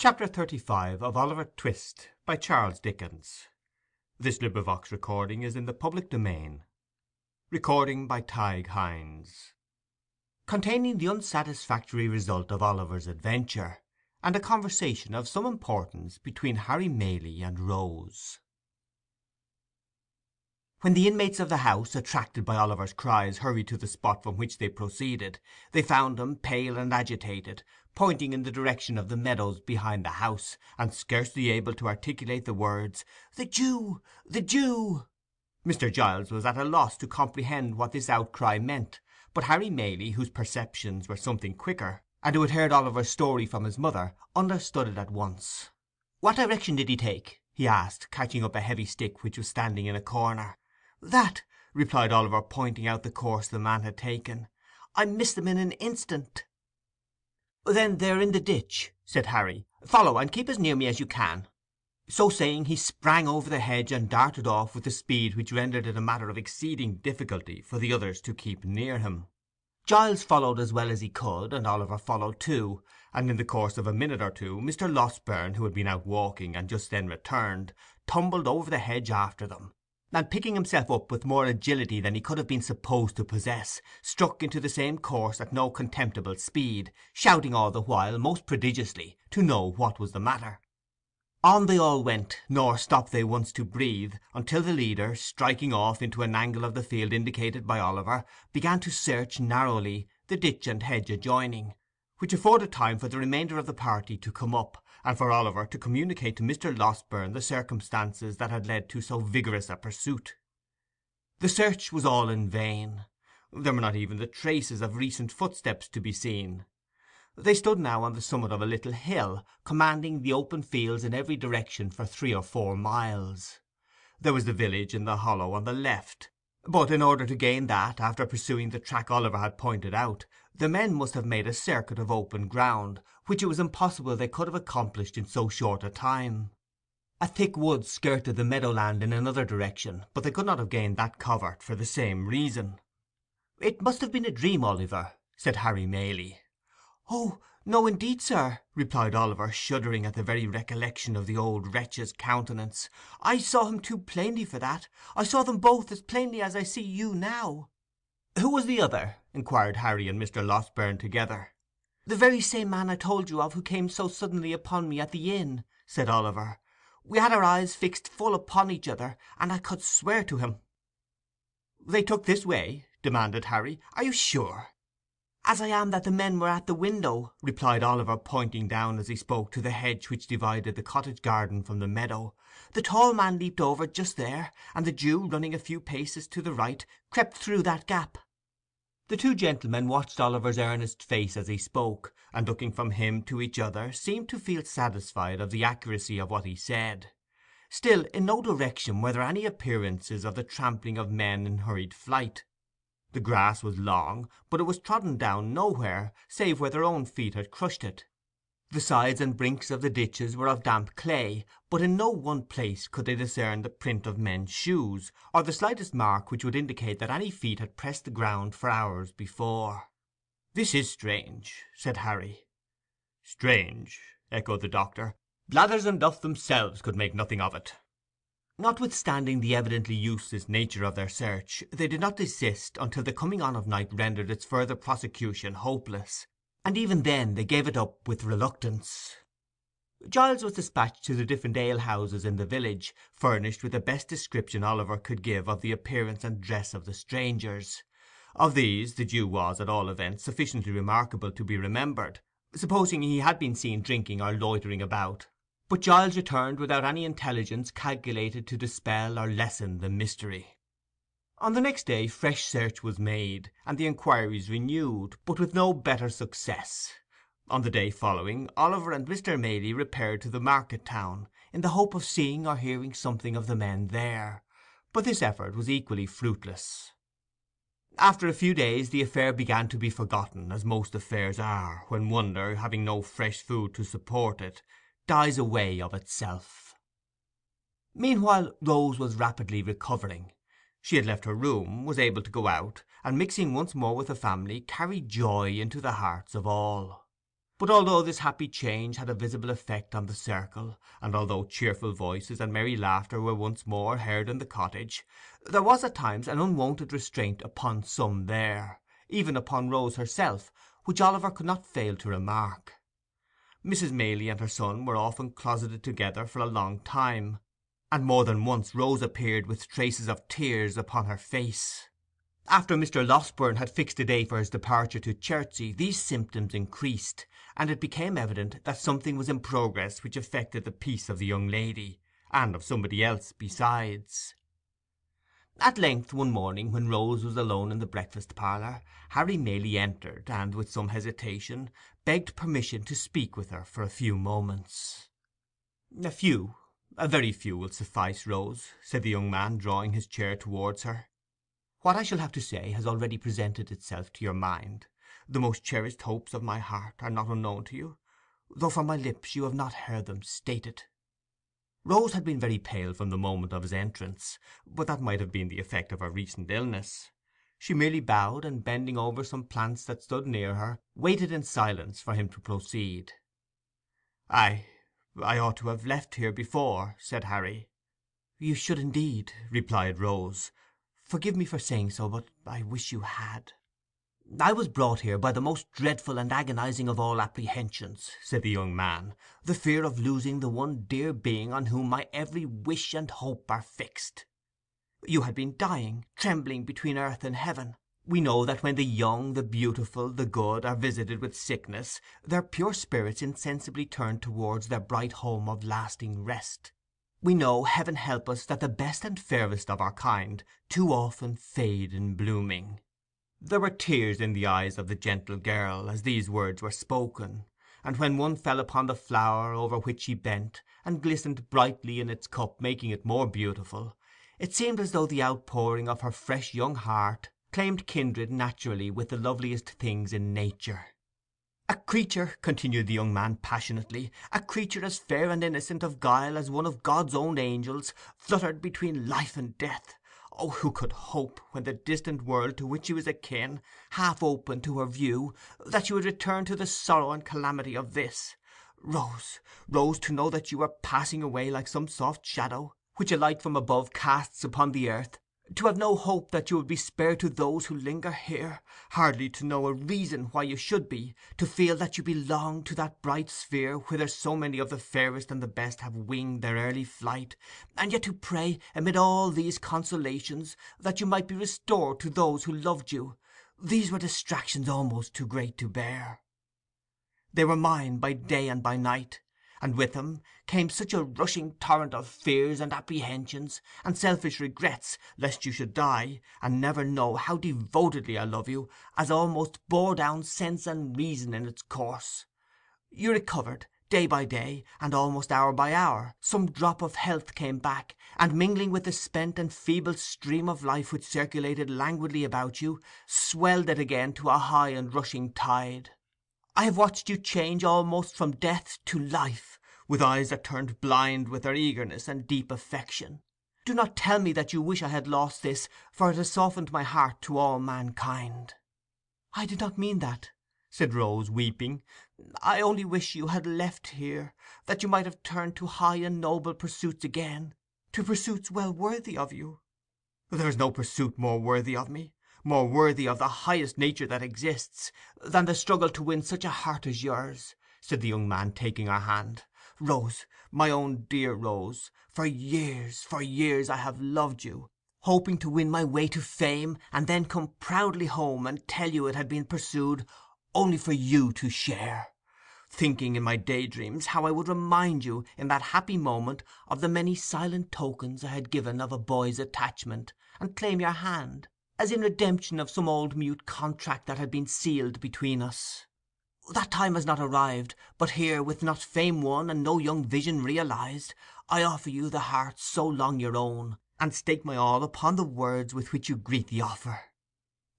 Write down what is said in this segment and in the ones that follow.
Chapter 35 of Oliver Twist by Charles Dickens. This recording is in the public domain. Recording by Tig Hines. Containing the unsatisfactory result of Oliver's adventure, and a conversation of some importance between Harry Maylie and Rose. When the inmates of the house, attracted by Oliver's cries, hurried to the spot from which they proceeded, they found him, pale and agitated, pointing in the direction of the meadows behind the house, and scarcely able to articulate the words, "The Jew! The Jew!" Mr. Giles was at a loss to comprehend what this outcry meant, but Harry Maylie, whose perceptions were something quicker, and who had heard Oliver's story from his mother, understood it at once. "What direction did he take?" he asked, catching up a heavy stick which was standing in a corner. "That," replied Oliver, pointing out the course the man had taken. "I missed them in an instant." "Then they're in the ditch," said Harry. "Follow, and keep as near me as you can." So saying, he sprang over the hedge and darted off with a speed which rendered it a matter of exceeding difficulty for the others to keep near him. Giles followed as well as he could, and Oliver followed too, and in the course of a minute or two Mr. Losberne, who had been out walking and just then returned, tumbled over the hedge after them, and picking himself up with more agility than he could have been supposed to possess, struck into the same course at no contemptible speed, shouting all the while most prodigiously to know what was the matter. On they all went, nor stopped they once to breathe, until the leader, striking off into an angle of the field indicated by Oliver, began to search narrowly the ditch and hedge adjoining, which afforded time for the remainder of the party to come up, and for Oliver to communicate to Mr. Losberne the circumstances that had led to so vigorous a pursuit. The search was all in vain. There were not even the traces of recent footsteps to be seen. They stood now on the summit of a little hill, commanding the open fields in every direction for 3 or 4 miles. There was the village in the hollow on the left, but in order to gain that, after pursuing the track Oliver had pointed out, the men must have made a circuit of open ground, which it was impossible they could have accomplished in so short a time. A thick wood skirted the meadowland in another direction, but they could not have gained that covert for the same reason. "It must have been a dream, Oliver," said Harry Maylie. "Oh, no, indeed, sir," replied Oliver, shuddering at the very recollection of the old wretch's countenance. "I saw him too plainly for that. I saw them both as plainly as I see you now." "Who was the other?" inquired Harry and Mr. Losberne together. "The very same man I told you of who came so suddenly upon me at the inn," said Oliver. "We had our eyes fixed full upon each other, and I could swear to him." "They took this way?" demanded Harry. "Are you sure?" "As I am that the men were at the window," replied Oliver, pointing down as he spoke to the hedge which divided the cottage garden from the meadow. "The tall man leaped over just there, and the Jew, running a few paces to the right, crept through that gap." The two gentlemen watched Oliver's earnest face as he spoke, and looking from him to each other, seemed to feel satisfied of the accuracy of what he said. Still, in no direction were there any appearances of the trampling of men in hurried flight. The grass was long, but it was trodden down nowhere, save where their own feet had crushed it. The sides and brinks of the ditches were of damp clay, but in no one place could they discern the print of men's shoes, or the slightest mark which would indicate that any feet had pressed the ground for hours before. "This is strange," said Harry. "Strange," echoed the doctor. "Blathers and Duff themselves could make nothing of it." Notwithstanding the evidently useless nature of their search, they did not desist until the coming on of night rendered its further prosecution hopeless, and even then they gave it up with reluctance. Giles was despatched to the different alehouses in the village, furnished with the best description Oliver could give of the appearance and dress of the strangers. Of these, the Jew was, at all events, sufficiently remarkable to be remembered, supposing he had been seen drinking or loitering about. But Giles returned without any intelligence calculated to dispel or lessen the mystery. On the next day fresh search was made, and the inquiries renewed, but with no better success. On the day following, Oliver and Mr. Maylie repaired to the market town, in the hope of seeing or hearing something of the men there, but this effort was equally fruitless. After a few days the affair began to be forgotten, as most affairs are, when wonder, having no fresh food to support it, dies away of itself. Meanwhile Rose was rapidly recovering. She had left her room, was able to go out, and mixing once more with the family, carried joy into the hearts of all. But although this happy change had a visible effect on the circle, and although cheerful voices and merry laughter were once more heard in the cottage, there was at times an unwonted restraint upon some there, even upon Rose herself, which Oliver could not fail to remark. Mrs. Maylie and her son were often closeted together for a long time, and more than once Rose appeared with traces of tears upon her face. After Mr. Lossburne had fixed a day for his departure to Chertsey, these symptoms increased, and it became evident that something was in progress which affected the peace of the young lady, and of somebody else besides. At length, one morning, when Rose was alone in the breakfast parlour, Harry Maylie entered, and, with some hesitation, begged permission to speak with her for a few moments. A very few will suffice, Rose," said the young man, drawing his chair towards her. "What I shall have to say has already presented itself to your mind. The most cherished hopes of my heart are not unknown to you, though from my lips you have not heard them stated." Rose had been very pale from the moment of his entrance, but that might have been the effect of her recent illness. She merely bowed, and bending over some plants that stood near her, waited in silence for him to proceed. "I ought to have left here before," said Harry. "You should indeed," replied Rose. "Forgive me for saying so, but I wish you had." "I was brought here by the most dreadful and agonizing of all apprehensions," said the young man, "the fear of losing the one dear being on whom my every wish and hope are fixed. You had been dying, trembling between earth and heaven. We know that when the young, the beautiful, the good, are visited with sickness, their pure spirits insensibly turn towards their bright home of lasting rest. We know, heaven help us, that the best and fairest of our kind too often fade in blooming." There were tears in the eyes of the gentle girl as these words were spoken, and when one fell upon the flower over which she bent, and glistened brightly in its cup, making it more beautiful, it seemed as though the outpouring of her fresh young heart claimed kindred naturally with the loveliest things in nature. "A creature," continued the young man passionately, "a creature as fair and innocent of guile as one of God's own angels, fluttered between life and death. Oh, who could hope, when the distant world to which she was akin half opened to her view, that she would return to the sorrow and calamity of this? Rose, Rose, to know that you were passing away like some soft shadow, which a light from above casts upon the earth, to have no hope that you would be spared to those who linger here, hardly to know a reason why you should be, to feel that you belong to that bright sphere whither so many of the fairest and the best have winged their early flight, and yet to pray, amid all these consolations, that you might be restored to those who loved you—these were distractions almost too great to bear. They were mine by day and by night, and with them came such a rushing torrent of fears and apprehensions, and selfish regrets, lest you should die, and never know how devotedly I love you, as almost bore down sense and reason in its course. You recovered, day by day, and almost hour by hour, some drop of health came back, and mingling with the spent and feeble stream of life which circulated languidly about you, swelled it again to a high and rushing tide. I have watched you change almost from death to life, with eyes that turned blind with their eagerness and deep affection. Do not tell me that you wish I had lost this, for it has softened my heart to all mankind." "I did not mean that," said Rose, weeping. "I only wish you had left here, that you might have turned to high and noble pursuits again, to pursuits well worthy of you." "There is no pursuit more worthy of me, more worthy of the highest nature that exists, than the struggle to win such a heart as yours," said the young man, taking her hand. "Rose, my own dear Rose, for years I have loved you, hoping to win my way to fame, and then come proudly home and tell you it had been pursued only for you to share; thinking in my daydreams how I would remind you in that happy moment of the many silent tokens I had given of a boy's attachment, and claim your hand, as in redemption of some old mute contract that had been sealed between us. That time has not arrived, but here, with not fame won and no young vision realized, I offer you the heart so long your own, and stake my all upon the words with which you greet the offer."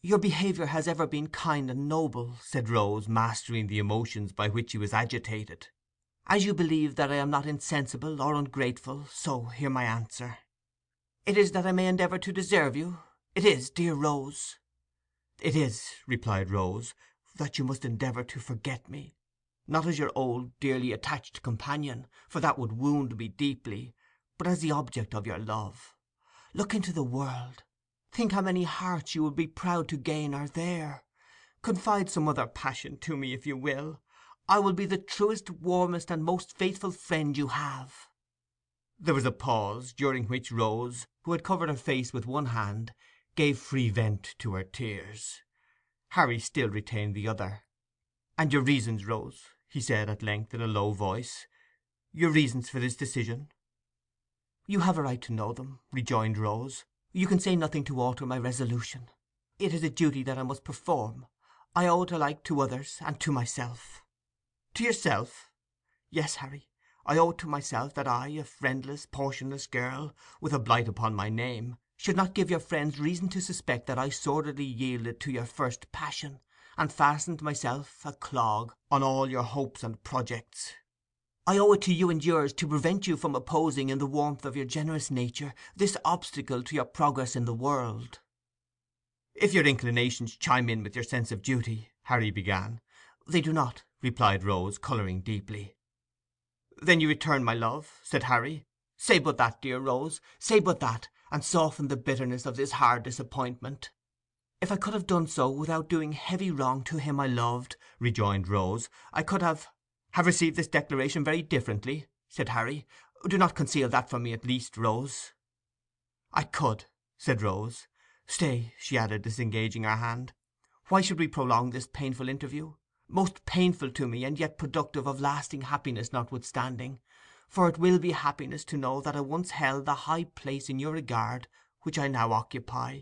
"Your behaviour has ever been kind and noble," said Rose, mastering the emotions by which she was agitated. "As you believe that I am not insensible or ungrateful, so hear my answer. It is that I may endeavour to deserve you. It is, dear Rose." "It is," replied Rose, "that you must endeavour to forget me." not as your old, dearly attached companion, for that would wound me deeply, but as the object of your love. Look into the world. Think how many hearts you would be proud to gain are there. Confide some other passion to me if you will. I will be the truest, warmest, and most faithful friend you have." There was a pause, during which Rose, who had covered her face with one hand, gave free vent to her tears. Harry still retained the other. "And your reasons, Rose," he said at length in a low voice, "your reasons for this decision?" "You have a right to know them," rejoined Rose. "You can say nothing to alter my resolution. It is a duty that I must perform. I owe it alike to others and to myself." "To yourself?" "Yes, Harry, I owe it to myself that I, a friendless, portionless girl, with a blight upon my name, should not give your friends reason to suspect that I sordidly yielded to your first passion, and fastened myself, a clog, on all your hopes and projects. I owe it to you and yours to prevent you from opposing, in the warmth of your generous nature, this obstacle to your progress in the world." "If your inclinations chime in with your sense of duty—" Harry began. "They do not," replied Rose, colouring deeply. "Then you return my love?" said Harry. "Say but that, dear Rose, say but that, and soften the bitterness of this hard disappointment." "If I could have done so without doing heavy wrong to him I loved," rejoined Rose, "I could have—" "Have received this declaration very differently?" said Harry. "Do not conceal that from me, at least, Rose." "I could," said Rose. "Stay," she added, disengaging her hand. "Why should we prolong this painful interview? Most painful to me, and yet productive of lasting happiness notwithstanding, for it will be happiness to know that I once held the high place in your regard which I now occupy,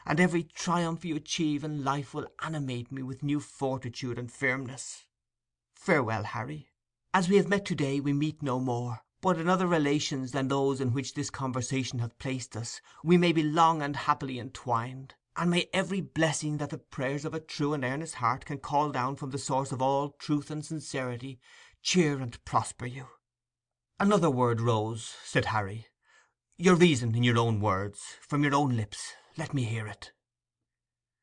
and every triumph you achieve in life will animate me with new fortitude and firmness. Farewell, Harry. As we have met to-day, we meet no more, but in other relations than those in which this conversation hath placed us, we may be long and happily entwined, and may every blessing that the prayers of a true and earnest heart can call down from the source of all truth and sincerity cheer and prosper you." "Another word, Rose," said Harry. "Your reason in your own words, from your own lips. Let me hear it."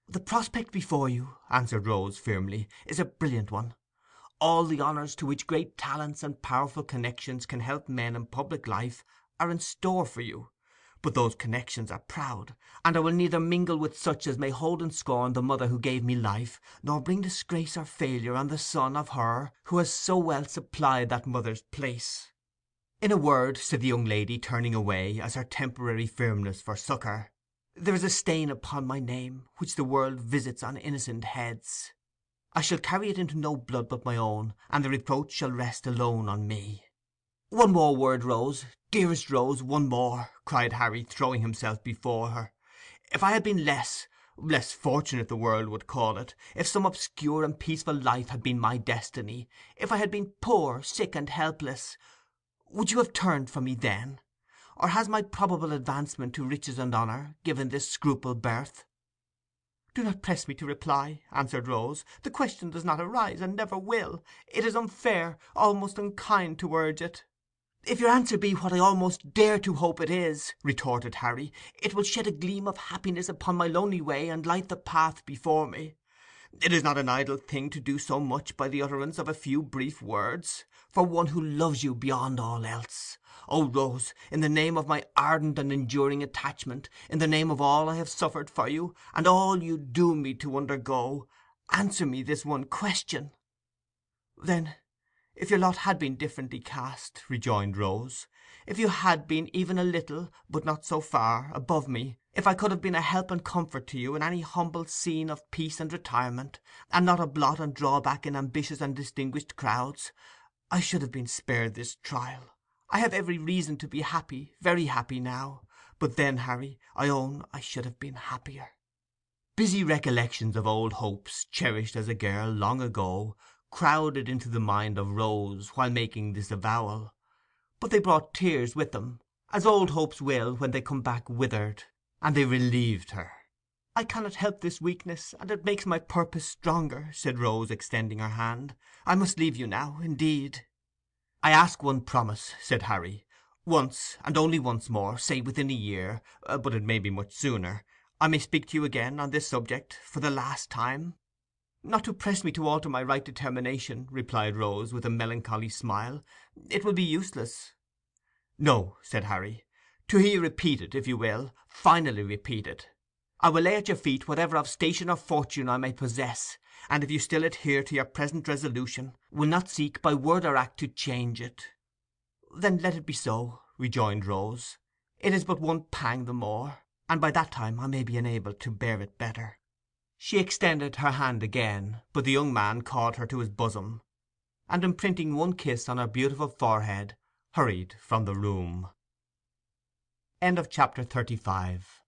"The prospect before you," answered Rose firmly, "is a brilliant one. All the honours to which great talents and powerful connections can help men in public life are in store for you, but those connections are proud, and I will neither mingle with such as may hold in scorn the mother who gave me life, nor bring disgrace or failure on the son of her who has so well supplied that mother's place. In a word," said the young lady, turning away, as her temporary firmness forsook her, "there is a stain upon my name which the world visits on innocent heads. I shall carry it into no blood but my own, and the reproach shall rest alone on me." "One more word, Rose, dearest Rose, one more," cried Harry, throwing himself before her. "If I had been less fortunate, the world would call it, if some obscure and peaceful life had been my destiny, if I had been poor, sick, and helpless, would you have turned from me then? Or has my probable advancement to riches and honour given this scruple birth?" "Do not press me to reply," answered Rose. "The question does not arise, and never will. It is unfair, almost unkind, to urge it." "If your answer be what I almost dare to hope it is," retorted Harry, "it will shed a gleam of happiness upon my lonely way, and light the path before me. It is not an idle thing to do so much by the utterance of a few brief words, for one who loves you beyond all else. Oh, Rose, in the name of my ardent and enduring attachment, in the name of all I have suffered for you, and all you doom me to undergo, answer me this one question." "Then, if your lot had been differently cast," rejoined Rose, "if you had been even a little, but not so far, above me, if I could have been a help and comfort to you in any humble scene of peace and retirement, and not a blot and drawback in ambitious and distinguished crowds, I should have been spared this trial. I have every reason to be happy, very happy now; but then, Harry, I own I should have been happier." Busy recollections of old hopes, cherished as a girl long ago, crowded into the mind of Rose while making this avowal, but they brought tears with them, as old hopes will when they come back withered, and they relieved her. "I cannot help this weakness, and it makes my purpose stronger," said Rose, extending her hand. "I must leave you now, indeed." "I ask one promise," said Harry. "Once, and only once more, say within a year, but it may be much sooner, I may speak to you again on this subject for the last time." "Not to press me to alter my right determination," replied Rose, with a melancholy smile. "It will be useless." "No," said Harry. "To hear you repeat it, if you will, finally repeat it, I will lay at your feet whatever of station or fortune I may possess; and if you still adhere to your present resolution, will not seek by word or act to change it—" "Then let it be so," rejoined Rose. "It is but one pang the more, and by that time I may be enabled to bear it better." She extended her hand again, but the young man caught her to his bosom, and imprinting one kiss on her beautiful forehead, hurried from the room. CHAPTER 35